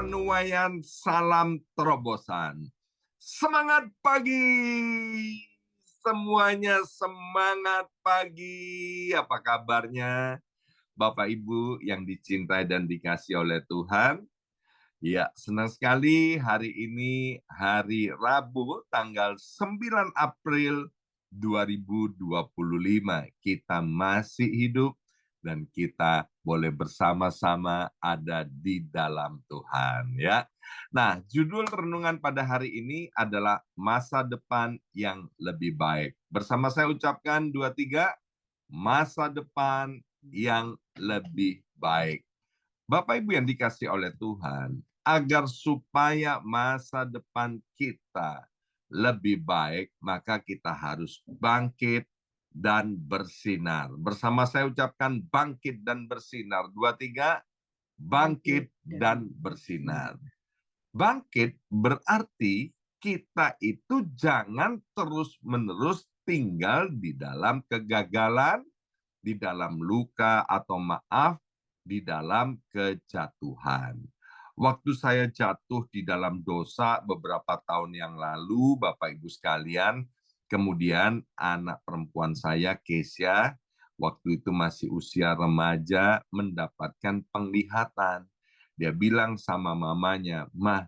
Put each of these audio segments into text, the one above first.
penuaian salam terobosan. Semangat pagi! Semuanya semangat pagi. Apa kabarnya Bapak Ibu yang dicintai dan dikasihi oleh Tuhan? Ya, senang sekali hari ini hari Rabu tanggal 9 April 2025. Kita masih hidup dan kita boleh bersama-sama ada di dalam Tuhan ya. Nah, judul renungan pada hari ini adalah masa depan yang lebih baik. Bersama saya ucapkan 2 3 masa depan yang lebih baik. Bapak Ibu yang dikasihi oleh Tuhan, agar supaya masa depan kita lebih baik, maka kita harus bangkit dan bersinar. Bersama saya ucapkan bangkit dan bersinar. 2 3, bangkit dan bersinar. Bangkit berarti kita itu jangan terus-menerus tinggal di dalam kegagalan, di dalam luka atau maaf, di dalam kejatuhan. Waktu saya jatuh di dalam dosa beberapa tahun yang lalu, Bapak Ibu sekalian, kemudian anak perempuan saya, Kesia, waktu itu masih usia remaja, mendapatkan penglihatan. Dia bilang sama mamanya, "Mah,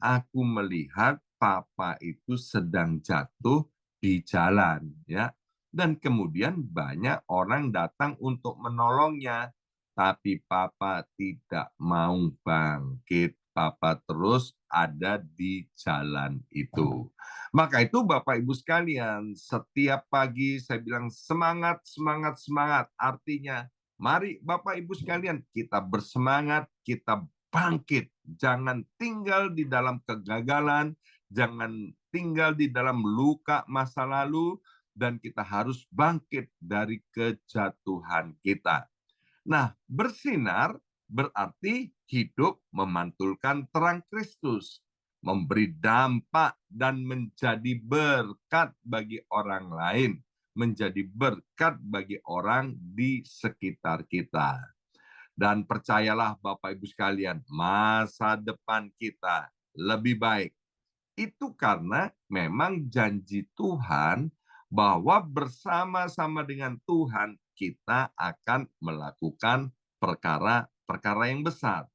aku melihat papa itu sedang jatuh di jalan, ya. Dan kemudian banyak orang datang untuk menolongnya. Tapi papa tidak mau bangkit. Papa terus ada di jalan itu." Maka itu Bapak Ibu sekalian, setiap pagi saya bilang semangat, semangat, semangat. Artinya, mari Bapak Ibu sekalian, kita bersemangat, kita bangkit. Jangan tinggal di dalam kegagalan, jangan tinggal di dalam luka masa lalu, dan kita harus bangkit dari kejatuhan kita. Nah, bersinar berarti hidup memantulkan terang Kristus, memberi dampak dan menjadi berkat bagi orang lain, menjadi berkat bagi orang di sekitar kita. Dan percayalah Bapak Ibu sekalian, masa depan kita lebih baik. Itu karena memang janji Tuhan bahwa bersama-sama dengan Tuhan kita akan melakukan perkara-perkara yang besar.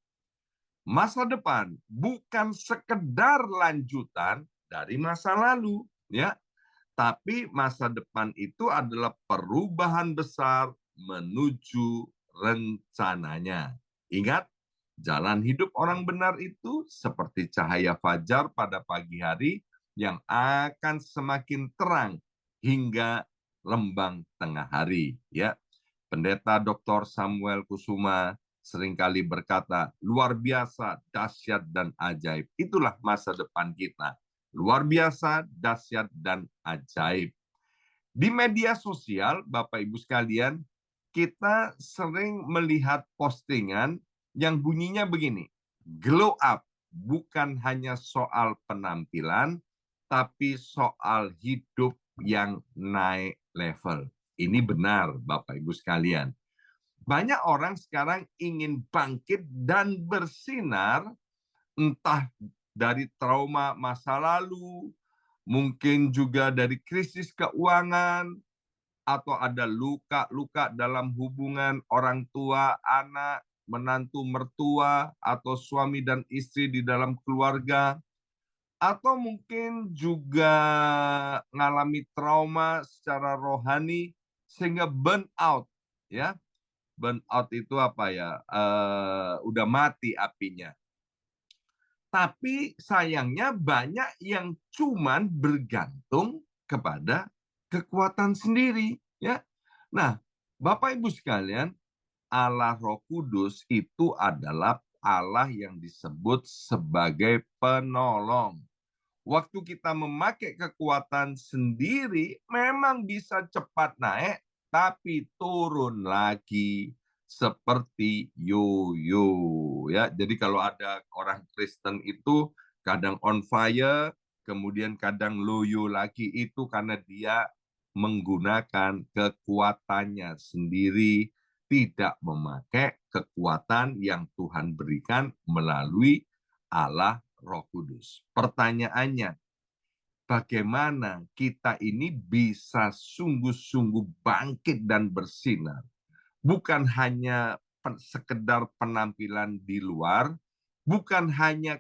Masa depan bukan sekedar lanjutan dari masa lalu, ya. Tapi masa depan itu adalah perubahan besar menuju rencananya. Ingat, jalan hidup orang benar itu seperti cahaya fajar pada pagi hari yang akan semakin terang hingga rembang tengah hari. Ya, Pendeta Dr. Samuel Kusuma seringkali berkata, luar biasa, dahsyat, dan ajaib. Itulah masa depan kita. Luar biasa, dahsyat, dan ajaib. Di media sosial, Bapak Ibu sekalian, kita sering melihat postingan yang bunyinya begini, glow up, bukan hanya soal penampilan, tapi soal hidup yang naik level. Ini benar, Bapak Ibu sekalian. Banyak orang sekarang ingin bangkit dan bersinar, entah dari trauma masa lalu, mungkin juga dari krisis keuangan, atau ada luka-luka dalam hubungan orang tua, anak, menantu, mertua, atau suami dan istri di dalam keluarga, atau mungkin juga mengalami trauma secara rohani sehingga burn out, ya. Burn out itu apa ya? Udah mati apinya. Tapi sayangnya banyak yang cuman bergantung kepada kekuatan sendiri, ya. Nah, Bapak Ibu sekalian, Allah Roh Kudus itu adalah Allah yang disebut sebagai penolong. Waktu kita memakai kekuatan sendiri, memang bisa cepat naik, tapi turun lagi seperti yo-yo. Ya, jadi kalau ada orang Kristen itu kadang on fire, kemudian kadang loyo lagi, itu karena dia menggunakan kekuatannya sendiri, tidak memakai kekuatan yang Tuhan berikan melalui Allah Roh Kudus. Pertanyaannya, bagaimana kita ini bisa sungguh-sungguh bangkit dan bersinar? Bukan hanya sekedar penampilan di luar, bukan hanya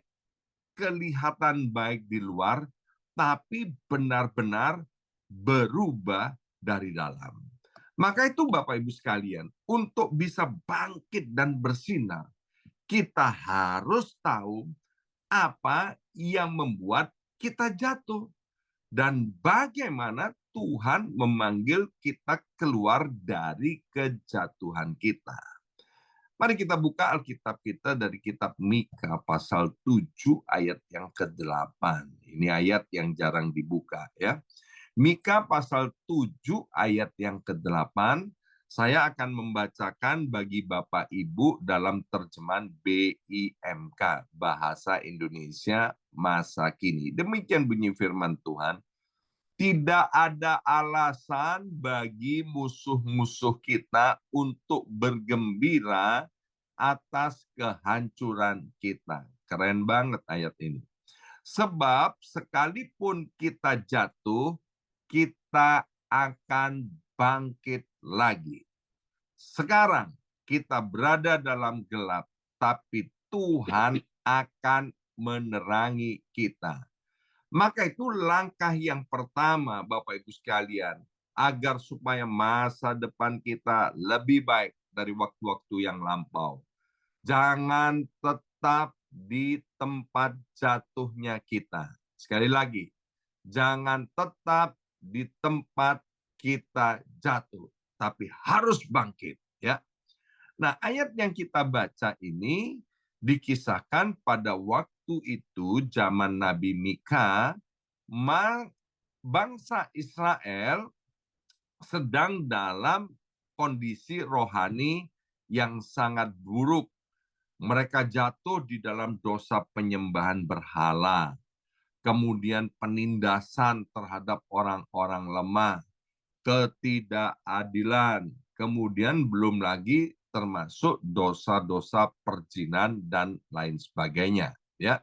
kelihatan baik di luar, tapi benar-benar berubah dari dalam. Maka itu Bapak Ibu sekalian, untuk bisa bangkit dan bersinar, kita harus tahu apa yang membuat kita jatuh dan bagaimana Tuhan memanggil kita keluar dari kejatuhan kita. Mari kita buka Alkitab kita dari kitab Mika pasal 7 ayat yang ke-8. Ini ayat yang jarang dibuka ya. Mika pasal 7 ayat yang ke-8. Saya akan membacakan bagi Bapak Ibu dalam terjemahan BIMK, Bahasa Indonesia Masa Kini. Demikian bunyi firman Tuhan. Tidak ada alasan bagi musuh-musuh kita untuk bergembira atas kehancuran kita. Keren banget ayat ini. Sebab sekalipun kita jatuh, kita akan bangkit lagi. Sekarang kita berada dalam gelap, tapi Tuhan akan menerangi kita. Maka itu langkah yang pertama Bapak Ibu sekalian, agar supaya masa depan kita lebih baik dari waktu-waktu yang lampau. Jangan tetap di tempat jatuhnya kita. Sekali lagi, jangan tetap di tempat kita jatuh, tapi harus bangkit. Ya. Nah, ayat yang kita baca ini dikisahkan pada waktu itu zaman Nabi Mika, bangsa Israel sedang dalam kondisi rohani yang sangat buruk. Mereka jatuh di dalam dosa penyembahan berhala, kemudian penindasan terhadap orang-orang lemah, ketidakadilan, kemudian belum lagi termasuk dosa-dosa perzinan dan lain sebagainya. Ya,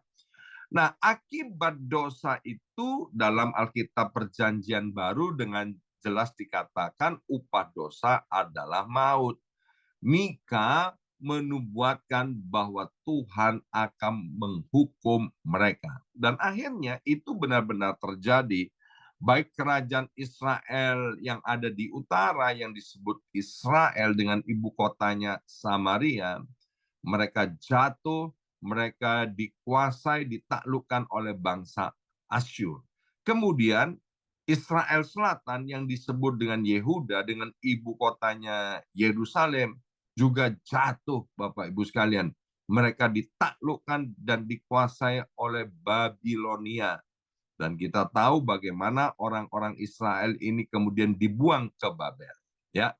nah akibat dosa itu dalam Alkitab Perjanjian Baru dengan jelas dikatakan upah dosa adalah maut. Mika menubuatkan bahwa Tuhan akan menghukum mereka. Dan akhirnya itu benar-benar terjadi. Baik kerajaan Israel yang ada di utara yang disebut Israel dengan ibu kotanya Samaria, mereka jatuh, mereka dikuasai, ditaklukkan oleh bangsa Asyur. Kemudian Israel Selatan yang disebut dengan Yehuda dengan ibu kotanya Yerusalem juga jatuh Bapak Ibu sekalian. Mereka ditaklukkan dan dikuasai oleh Babilonia. Dan kita tahu bagaimana orang-orang Israel ini kemudian dibuang ke Babel. Ya.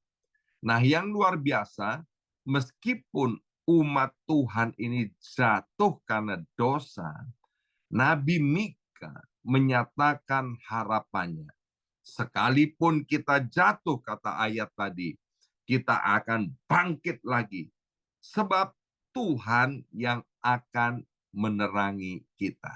Nah, yang luar biasa, meskipun umat Tuhan ini jatuh karena dosa, Nabi Mika menyatakan harapannya. Sekalipun kita jatuh, kata ayat tadi, kita akan bangkit lagi. Sebab Tuhan yang akan menerangi kita.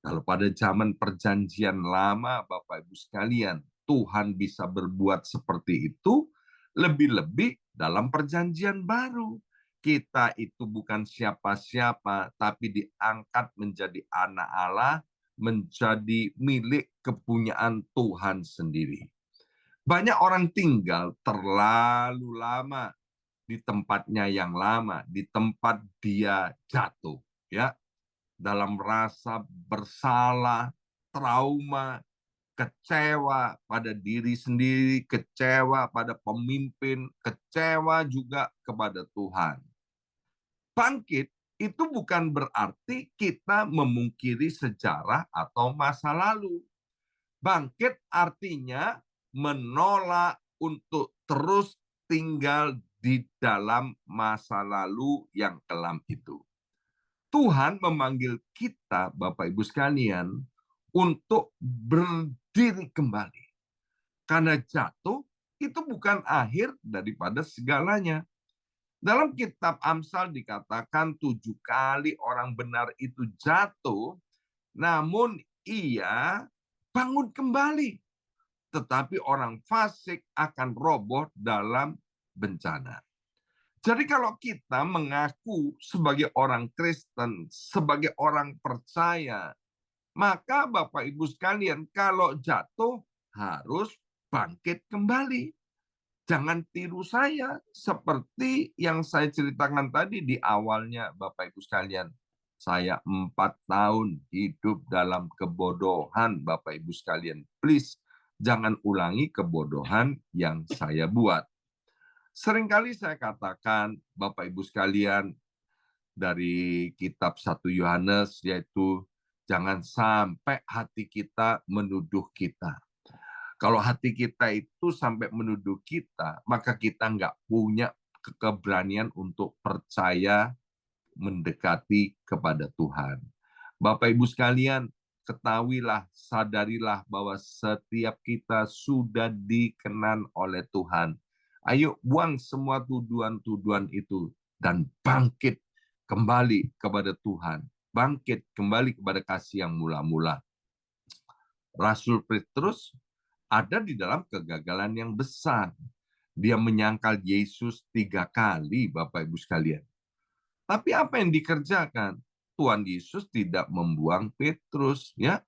Kalau pada zaman perjanjian lama, Bapak Ibu sekalian, Tuhan bisa berbuat seperti itu, lebih-lebih dalam perjanjian baru. Kita itu bukan siapa-siapa, tapi diangkat menjadi anak Allah, menjadi milik kepunyaan Tuhan sendiri. Banyak orang tinggal terlalu lama di tempatnya yang lama, di tempat dia jatuh. Ya, dalam rasa bersalah, trauma, kecewa pada diri sendiri, kecewa pada pemimpin, kecewa juga kepada Tuhan. Bangkit itu bukan berarti kita memungkiri sejarah atau masa lalu. Bangkit artinya menolak untuk terus tinggal di dalam masa lalu yang kelam itu. Tuhan memanggil kita, Bapak Ibu sekalian, untuk berdiri kembali. Karena jatuh itu bukan akhir daripada segalanya. Dalam kitab Amsal dikatakan 7 kali orang benar itu jatuh, namun ia bangun kembali. Tetapi orang fasik akan roboh dalam bencana. Jadi kalau kita mengaku sebagai orang Kristen, sebagai orang percaya, maka Bapak Ibu sekalian kalau jatuh harus bangkit kembali. Jangan tiru saya seperti yang saya ceritakan tadi di awalnya Bapak Ibu sekalian. Saya 4 tahun hidup dalam kebodohan Bapak Ibu sekalian. Please, jangan ulangi kebodohan yang saya buat. Seringkali saya katakan Bapak Ibu sekalian dari kitab 1 Yohanes, yaitu jangan sampai hati kita menuduh kita. Kalau hati kita itu sampai menuduh kita, maka kita nggak punya keberanian untuk percaya mendekati kepada Tuhan. Bapak Ibu sekalian, ketahuilah, sadarilah bahwa setiap kita sudah dikenan oleh Tuhan. Ayo buang semua tuduhan-tuduhan itu dan bangkit kembali kepada Tuhan. Bangkit kembali kepada kasih yang mula-mula. Rasul Petrus ada di dalam kegagalan yang besar. Dia menyangkal Yesus 3 kali, Bapak Ibu sekalian. Tapi apa yang dikerjakan? Tuhan Yesus tidak membuang Petrus, ya.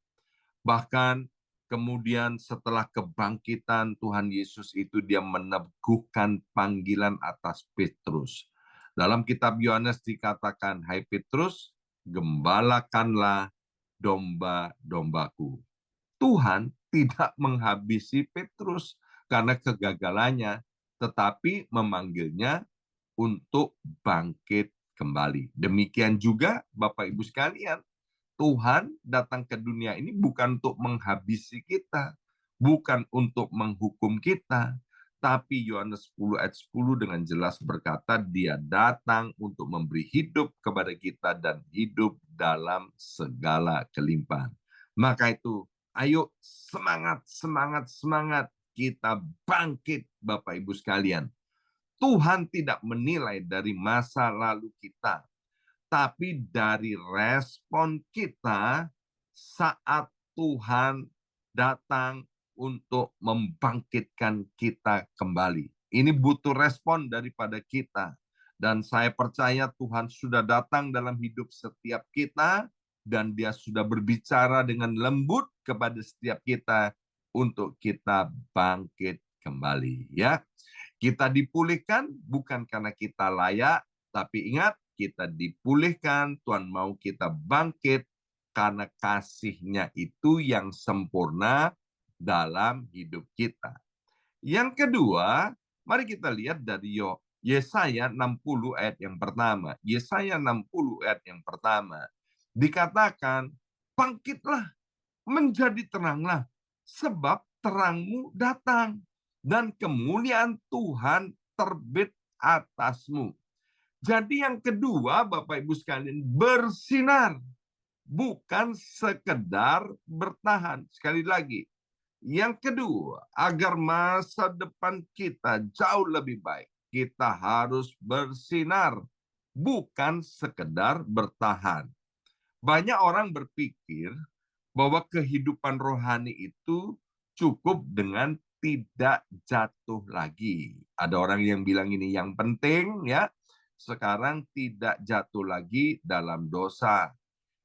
Bahkan kemudian setelah kebangkitan Tuhan Yesus itu dia meneguhkan panggilan atas Petrus. Dalam kitab Yohanes dikatakan, "Hai Petrus, gembalakanlah domba-dombaku." Tuhan tidak menghabisi Petrus karena kegagalannya, tetapi memanggilnya untuk bangkit kembali. Demikian juga Bapak Ibu sekalian, Tuhan datang ke dunia ini bukan untuk menghabisi kita, bukan untuk menghukum kita, tapi Yohanes 10 ayat 10 dengan jelas berkata, dia datang untuk memberi hidup kepada kita dan hidup dalam segala kelimpahan. Maka itu, ayo semangat, semangat, semangat, kita bangkit Bapak Ibu sekalian. Tuhan tidak menilai dari masa lalu kita, tapi dari respon kita saat Tuhan datang untuk membangkitkan kita kembali. Ini butuh respon daripada kita. Dan saya percaya Tuhan sudah datang dalam hidup setiap kita, dan dia sudah berbicara dengan lembut kepada setiap kita untuk kita bangkit kembali. Ya, kita dipulihkan bukan karena kita layak, tapi ingat, kita dipulihkan, Tuhan mau kita bangkit karena kasih-Nya itu yang sempurna dalam hidup kita. Yang kedua, mari kita lihat dari Yesaya 60 ayat yang pertama. Yesaya 60 ayat yang pertama. Dikatakan, bangkitlah, menjadi teranglah, sebab terangmu datang, dan kemuliaan Tuhan terbit atasmu. Jadi yang kedua, Bapak Ibu sekalian, bersinar. Bukan sekedar bertahan. Sekali lagi, yang kedua, agar masa depan kita jauh lebih baik, kita harus bersinar. Bukan sekedar bertahan. Banyak orang berpikir bahwa kehidupan rohani itu cukup dengan tidak jatuh lagi. Ada orang yang bilang ini yang penting ya, sekarang tidak jatuh lagi dalam dosa.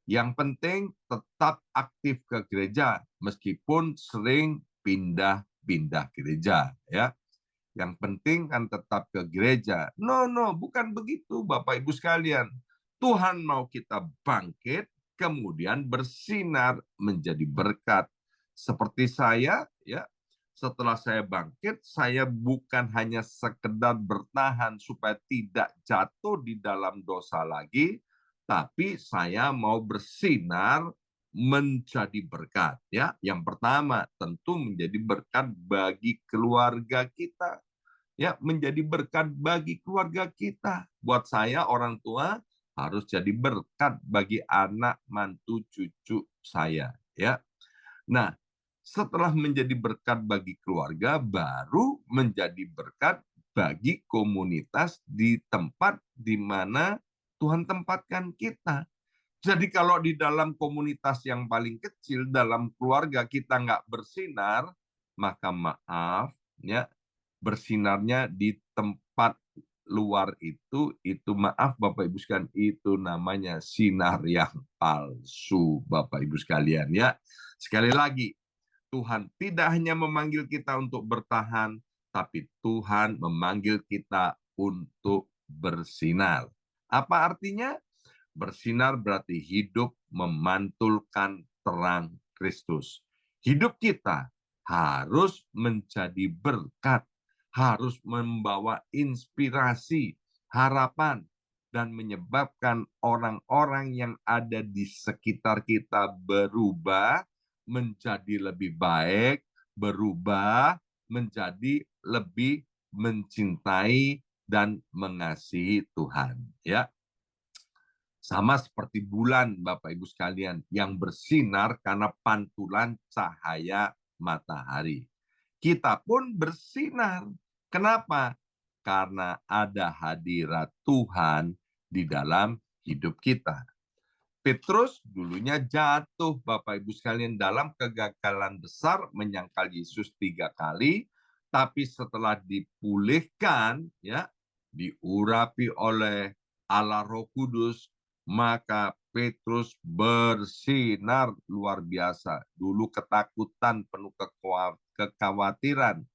Yang penting tetap aktif ke gereja meskipun sering pindah-pindah gereja ya. Yang penting kan tetap ke gereja. No, bukan begitu Bapak Ibu sekalian. Tuhan mau kita bangkit, kemudian bersinar menjadi berkat. Seperti saya, ya, setelah saya bangkit, saya bukan hanya sekedar bertahan supaya tidak jatuh di dalam dosa lagi, tapi saya mau bersinar menjadi berkat. Ya, yang pertama tentu menjadi berkat bagi keluarga kita. Ya, menjadi berkat bagi keluarga kita. Buat saya orang tua harus jadi berkat bagi anak, mantu, cucu saya. Ya, nah setelah menjadi berkat bagi keluarga, baru menjadi berkat bagi komunitas di tempat di mana Tuhan tempatkan kita. Jadi kalau di dalam komunitas yang paling kecil, dalam keluarga kita nggak bersinar, maka maaf, ya, bersinarnya di tempat luar itu maaf Bapak Ibu sekalian, itu namanya sinar yang palsu Bapak Ibu sekalian ya. Sekali lagi, Tuhan tidak hanya memanggil kita untuk bertahan, tapi Tuhan memanggil kita untuk bersinar. Apa artinya? Bersinar berarti hidup memantulkan terang Kristus. Hidup kita harus menjadi berkat, harus membawa inspirasi, harapan, dan menyebabkan orang-orang yang ada di sekitar kita berubah menjadi lebih baik, berubah menjadi lebih mencintai dan mengasihi Tuhan. Ya, sama seperti bulan, Bapak Ibu sekalian, yang bersinar karena pantulan cahaya matahari. Kita pun bersinar. Kenapa? Karena ada hadirat Tuhan di dalam hidup kita. Petrus dulunya jatuh, Bapak Ibu sekalian, dalam kegagalan besar menyangkal Yesus 3 kali, tapi setelah dipulihkan, ya, diurapi oleh Allah Roh Kudus, maka Petrus bersinar luar biasa. Dulu ketakutan, penuh kekhawatiran,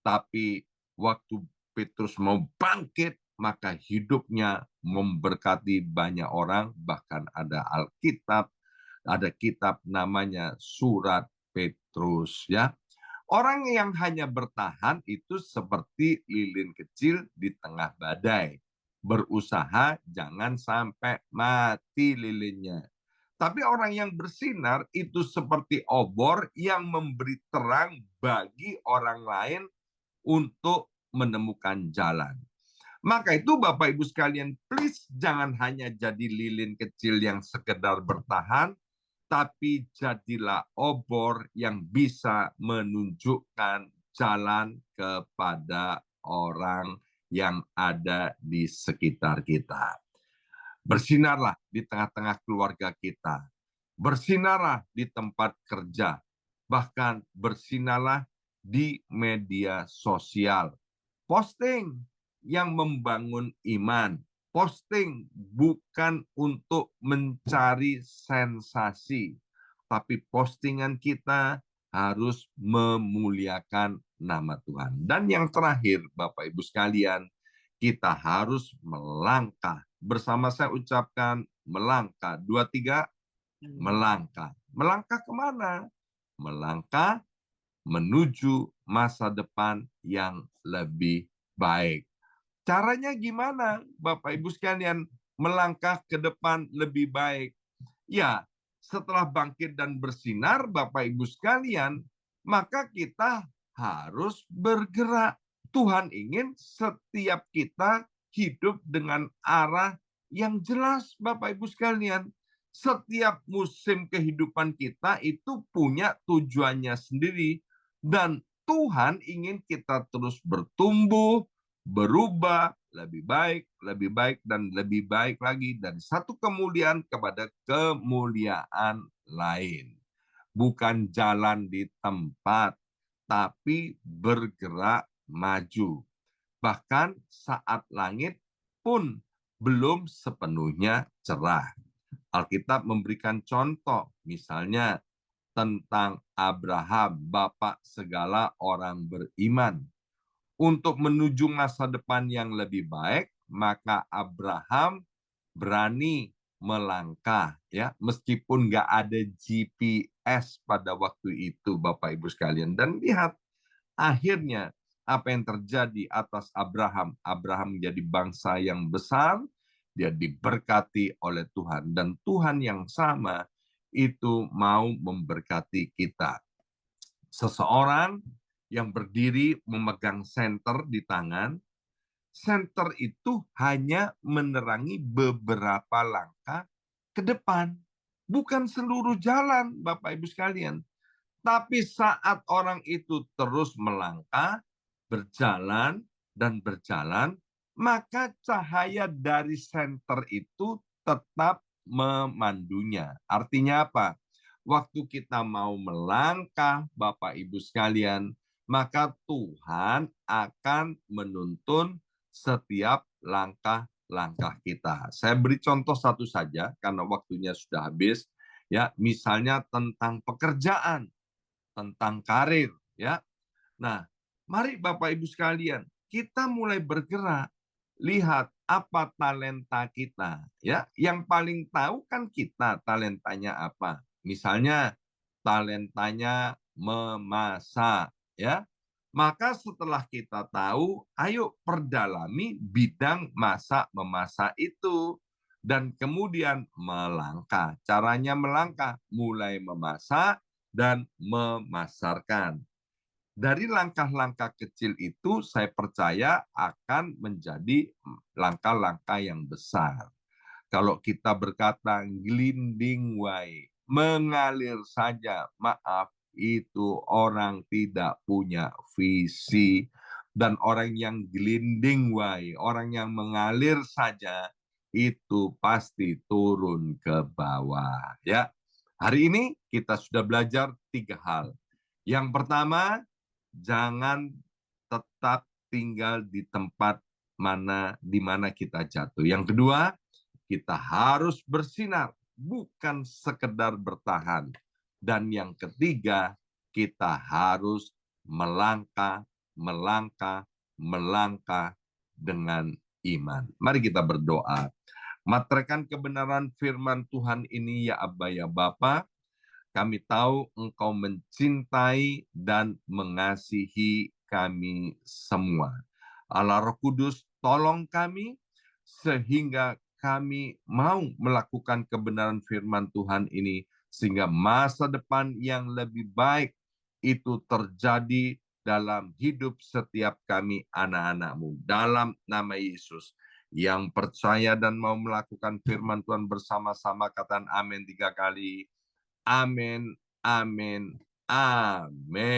tapi waktu Petrus mau bangkit, maka hidupnya memberkati banyak orang. Bahkan ada Alkitab, ada kitab namanya Surat Petrus, ya. Orang yang hanya bertahan itu seperti lilin kecil di tengah badai. Berusaha jangan sampai mati lilinnya. Tapi orang yang bersinar itu seperti obor yang memberi terang bagi orang lain untuk menemukan jalan. Maka itu Bapak Ibu sekalian, please jangan hanya jadi lilin kecil yang sekedar bertahan, tapi jadilah obor yang bisa menunjukkan jalan kepada orang yang ada di sekitar kita. Bersinarlah di tengah-tengah keluarga kita. Bersinarlah di tempat kerja. Bahkan bersinarlah di media sosial. Posting yang membangun iman. Posting bukan untuk mencari sensasi, tapi postingan kita harus memuliakan nama Tuhan. Dan yang terakhir, Bapak Ibu sekalian, kita harus melangkah. Bersama saya ucapkan melangkah. 2, 3, melangkah. Melangkah kemana? Melangkah menuju masa depan yang lebih baik. Caranya gimana, Bapak Ibu sekalian, melangkah ke depan lebih baik? Ya, setelah bangkit dan bersinar, Bapak Ibu sekalian, maka kita harus bergerak. Tuhan ingin setiap kita hidup dengan arah yang jelas, Bapak Ibu sekalian. Setiap musim kehidupan kita itu punya tujuannya sendiri. Dan Tuhan ingin kita terus bertumbuh, berubah, lebih baik, dan lebih baik lagi dari satu kemuliaan kepada kemuliaan lain. Bukan jalan di tempat, tapi bergerak maju. Bahkan saat langit pun belum sepenuhnya cerah. Alkitab memberikan contoh, misalnya tentang Abraham, bapak segala orang beriman. Untuk menuju masa depan yang lebih baik, maka Abraham berani melangkah, ya, meskipun nggak ada GPS pada waktu itu, Bapak Ibu sekalian. Dan lihat akhirnya apa yang terjadi atas Abraham. Abraham menjadi bangsa yang besar, dia diberkati oleh Tuhan, dan Tuhan yang sama itu mau memberkati kita. Seseorang yang berdiri memegang senter di tangan, senter itu hanya menerangi beberapa langkah ke depan, bukan seluruh jalan, Bapak Ibu sekalian. Tapi saat orang itu terus melangkah, berjalan, dan berjalan, maka cahaya dari senter itu tetap memandunya. Artinya apa? Waktu kita mau melangkah, Bapak Ibu sekalian, maka Tuhan akan menuntun setiap langkah-langkah kita. Saya beri contoh satu saja karena waktunya sudah habis. Ya, misalnya tentang pekerjaan, tentang karir, ya. Nah, mari Bapak Ibu sekalian, kita mulai bergerak. Lihat apa talenta kita, ya. Yang paling tahu kan kita talentanya apa. Misalnya talentanya memasak, ya. Maka setelah kita tahu, ayo perdalami bidang masak memasak itu dan kemudian melangkah. Caranya melangkah, mulai memasak dan memasarkan. Dari langkah-langkah kecil itu saya percaya akan menjadi langkah-langkah yang besar. Kalau kita berkata glinding wae, mengalir saja, maaf, itu orang tidak punya visi. Dan orang yang glinding wae, orang yang mengalir saja, itu pasti turun ke bawah. Ya, hari ini kita sudah belajar 3 hal. Yang pertama, jangan tetap tinggal di tempat di mana kita jatuh. Yang kedua, kita harus bersinar, bukan sekedar bertahan. Dan yang ketiga, kita harus melangkah, melangkah, melangkah dengan iman. Mari kita berdoa. Materaikan kebenaran firman Tuhan ini ya Abba ya Bapa, kami tahu Engkau mencintai dan mengasihi kami semua. Allah Roh Kudus, tolong kami sehingga kami mau melakukan kebenaran firman Tuhan ini, sehingga masa depan yang lebih baik itu terjadi dalam hidup setiap kami anak-anak-Mu. Dalam nama Yesus, yang percaya dan mau melakukan firman Tuhan bersama-sama, katakan amin 3 kali. Amin, amin, amin.